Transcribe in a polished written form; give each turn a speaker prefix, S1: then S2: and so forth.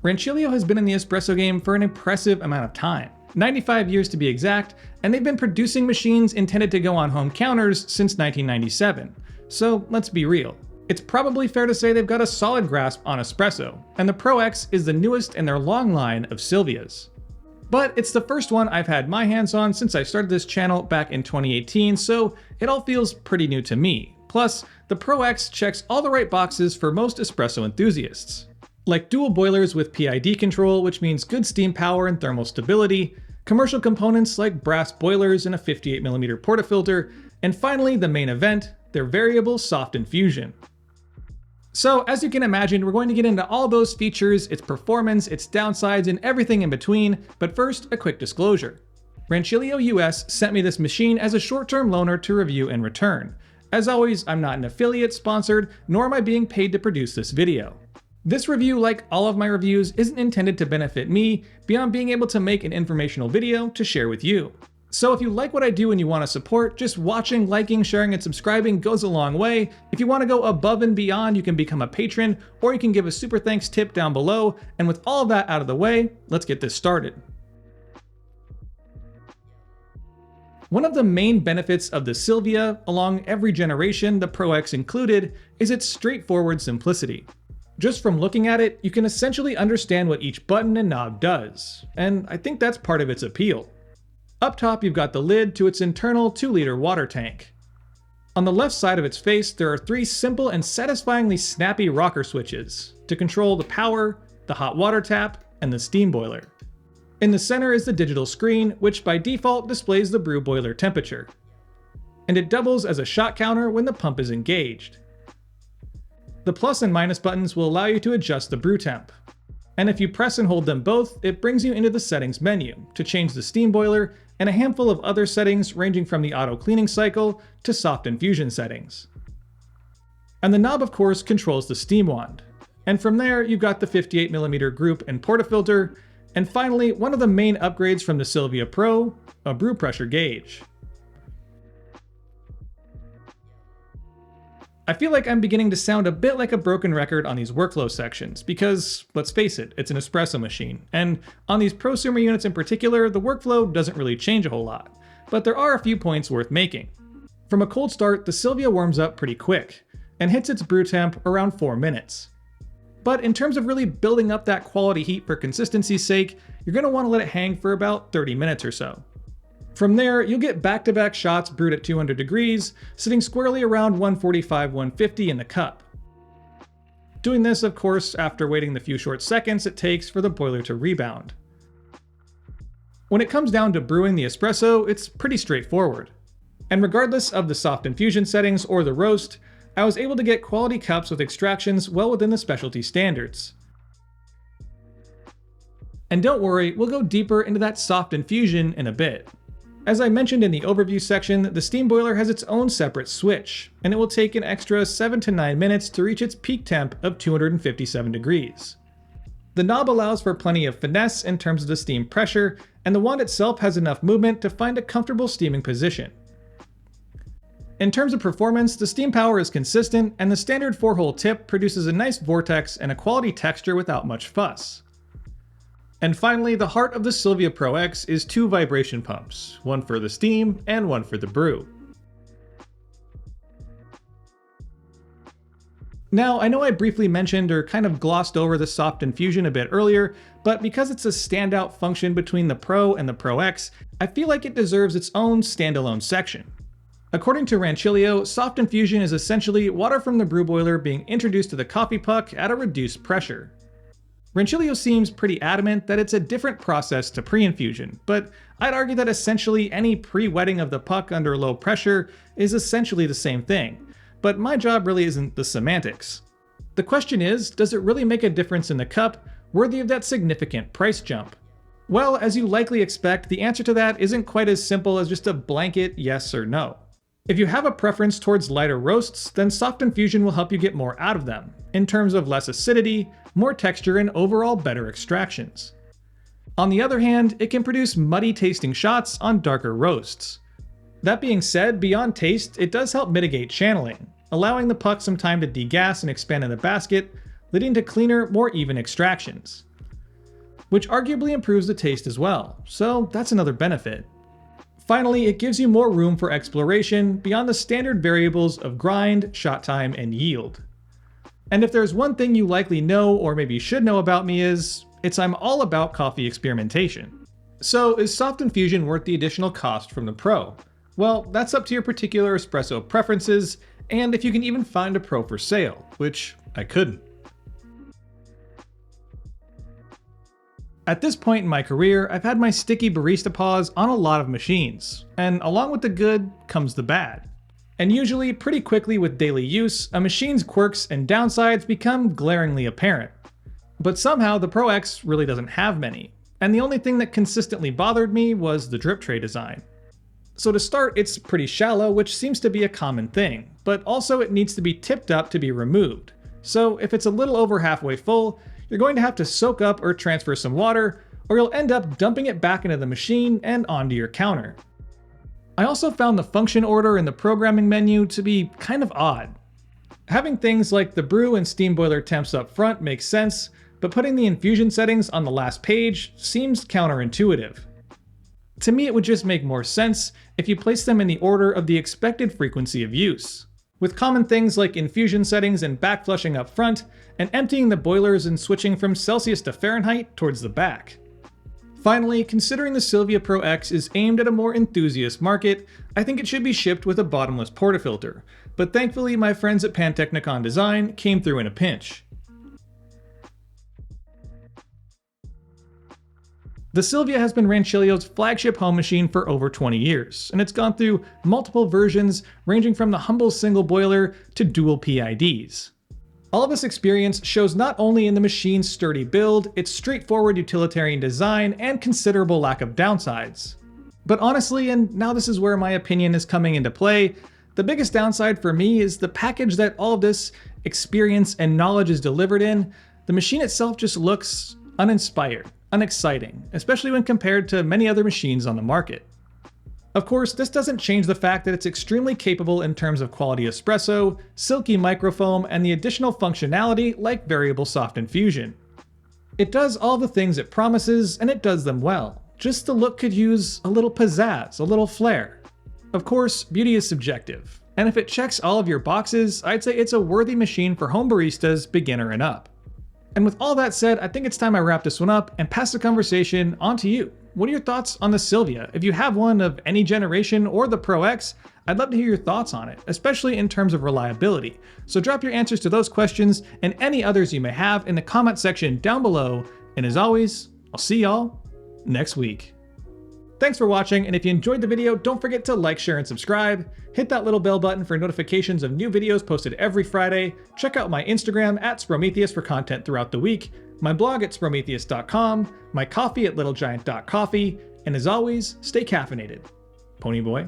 S1: Rancilio has been in the espresso game for an impressive amount of time, 95 years to be exact, and they've been producing machines intended to go on home counters since 1997. So let's be real. It's probably fair to say they've got a solid grasp on espresso, and the Pro X is the newest in their long line of Silvias. But it's the first one I've had my hands on since I started this channel back in 2018, so it all feels pretty new to me. Plus, the Pro X checks all the right boxes for most espresso enthusiasts. Like dual boilers with PID control, which means good steam power and thermal stability, commercial components like brass boilers and a 58mm portafilter, and finally the main event, their variable soft infusion. So as you can imagine, we're going to get into all those features, its performance, its downsides, and everything in between, but first, a quick disclosure. Rancilio US sent me this machine as a short-term loaner to review and return. As always, I'm not an affiliate sponsored, nor am I being paid to produce this video. This review, like all of my reviews, isn't intended to benefit me beyond being able to make an informational video to share with you. So if you like what I do and you want to support, just watching, liking, sharing, and subscribing goes a long way. If you want to go above and beyond, you can become a patron, or you can give a super thanks tip down below. And with all of that out of the way, let's get this started. One of the main benefits of the Silvia, along every generation, the Pro X included, is its straightforward simplicity. Just from looking at it, you can essentially understand what each button and knob does, and I think that's part of its appeal. Up top, you've got the lid to its internal 2-liter water tank. On the left side of its face, there are 3 simple and satisfyingly snappy rocker switches to control the power, the hot water tap, and the steam boiler. In the center is the digital screen, which by default displays the brew boiler temperature. And it doubles as a shot counter when the pump is engaged. The plus and minus buttons will allow you to adjust the brew temp. And if you press and hold them both, it brings you into the settings menu to change the steam boiler and a handful of other settings ranging from the auto cleaning cycle to soft infusion settings. And the knob, of course, controls the steam wand. And from there, you've got the 58mm group and portafilter, and finally, one of the main upgrades from the Silvia Pro, a brew pressure gauge. I feel like I'm beginning to sound a bit like a broken record on these workflow sections because, let's face it, it's an espresso machine, and on these prosumer units in particular, the workflow doesn't really change a whole lot, but there are a few points worth making. From a cold start, the Silvia warms up pretty quick, and hits its brew temp around 4 minutes. But in terms of really building up that quality heat for consistency's sake, you're going to want to let it hang for about 30 minutes or so. From there, you'll get back-to-back shots brewed at 200 degrees, sitting squarely around 145-150 in the cup. Doing this, of course, after waiting the few short seconds it takes for the boiler to rebound. When it comes down to brewing the espresso, it's pretty straightforward. And regardless of the soft infusion settings or the roast, I was able to get quality cups with extractions well within the specialty standards. And don't worry, we'll go deeper into that soft infusion in a bit. As I mentioned in the overview section, the steam boiler has its own separate switch, and it will take an extra 7 to 9 minutes to reach its peak temp of 257 degrees. The knob allows for plenty of finesse in terms of the steam pressure, and the wand itself has enough movement to find a comfortable steaming position. In terms of performance, the steam power is consistent, and the standard 4-hole tip produces a nice vortex and a quality texture without much fuss. And finally, the heart of the Silvia Pro X is 2 vibration pumps, one for the steam and one for the brew. Now, I know I briefly mentioned or kind of glossed over the soft infusion a bit earlier, but because it's a standout function between the Pro and the Pro X, I feel like it deserves its own standalone section. According to Rancilio, soft infusion is essentially water from the brew boiler being introduced to the coffee puck at a reduced pressure. Rancilio seems pretty adamant that it's a different process to pre-infusion, but I'd argue that essentially any pre-wetting of the puck under low pressure is essentially the same thing, but my job really isn't the semantics. The question is, does it really make a difference in the cup, worthy of that significant price jump? Well, as you likely expect, the answer to that isn't quite as simple as just a blanket yes or no. If you have a preference towards lighter roasts, then soft infusion will help you get more out of them, in terms of less acidity, more texture, and overall better extractions. On the other hand, it can produce muddy tasting shots on darker roasts. That being said, beyond taste, it does help mitigate channeling, allowing the puck some time to degas and expand in the basket, leading to cleaner, more even extractions. which arguably improves the taste as well, so that's another benefit. Finally, it gives you more room for exploration beyond the standard variables of grind, shot time, and yield. And if there's one thing you likely know or maybe should know about me it's I'm all about coffee experimentation. So is soft infusion worth the additional cost from the Pro? Well, that's up to your particular espresso preferences, and if you can even find a Pro for sale, which I couldn't. At this point in my career, I've had my sticky barista paws on a lot of machines, and along with the good comes the bad. And usually, pretty quickly with daily use, a machine's quirks and downsides become glaringly apparent. But somehow the Pro X really doesn't have many, and the only thing that consistently bothered me was the drip tray design. So to start, it's pretty shallow, which seems to be a common thing, but also it needs to be tipped up to be removed. So if it's a little over halfway full, you're going to have to soak up or transfer some water, or you'll end up dumping it back into the machine and onto your counter. I also found the function order in the programming menu to be kind of odd. Having things like the brew and steam boiler temps up front makes sense, but putting the infusion settings on the last page seems counterintuitive. To me, it would just make more sense if you place them in the order of the expected frequency of use, with common things like infusion settings and backflushing up front, and emptying the boilers and switching from Celsius to Fahrenheit towards the back. Finally, considering the Silvia Pro X is aimed at a more enthusiast market, I think it should be shipped with a bottomless portafilter, but thankfully my friends at Pantechnicon Design came through in a pinch. The Silvia has been Rancilio's flagship home machine for over 20 years, and it's gone through multiple versions ranging from the humble single boiler to dual PIDs. All of this experience shows not only in the machine's sturdy build, its straightforward utilitarian design, and considerable lack of downsides. But honestly, and now this is where my opinion is coming into play, the biggest downside for me is the package that all of this experience and knowledge is delivered in. The machine itself just looks uninspired, unexciting, especially when compared to many other machines on the market. Of course, this doesn't change the fact that it's extremely capable in terms of quality espresso, silky microfoam, and the additional functionality like variable soft infusion. It does all the things it promises, and it does them well. Just the look could use a little pizzazz, a little flair. Of course, beauty is subjective, and if it checks all of your boxes, I'd say it's a worthy machine for home baristas, beginner and up. And with all that said, I think it's time I wrap this one up and pass the conversation on to you. What are your thoughts on the Silvia? If you have one of any generation or the Pro X, I'd love to hear your thoughts on it, especially in terms of reliability. So drop your answers to those questions and any others you may have in the comment section down below. And as always, I'll see y'all next week. Thanks for watching, and if you enjoyed the video, don't forget to like, share, and subscribe. Hit that little bell button for notifications of new videos posted every Friday. Check out my Instagram at Sprometheus for content throughout the week, my blog at Sprometheus.com, my coffee at littlegiant.coffee, and as always, stay caffeinated. Ponyboy.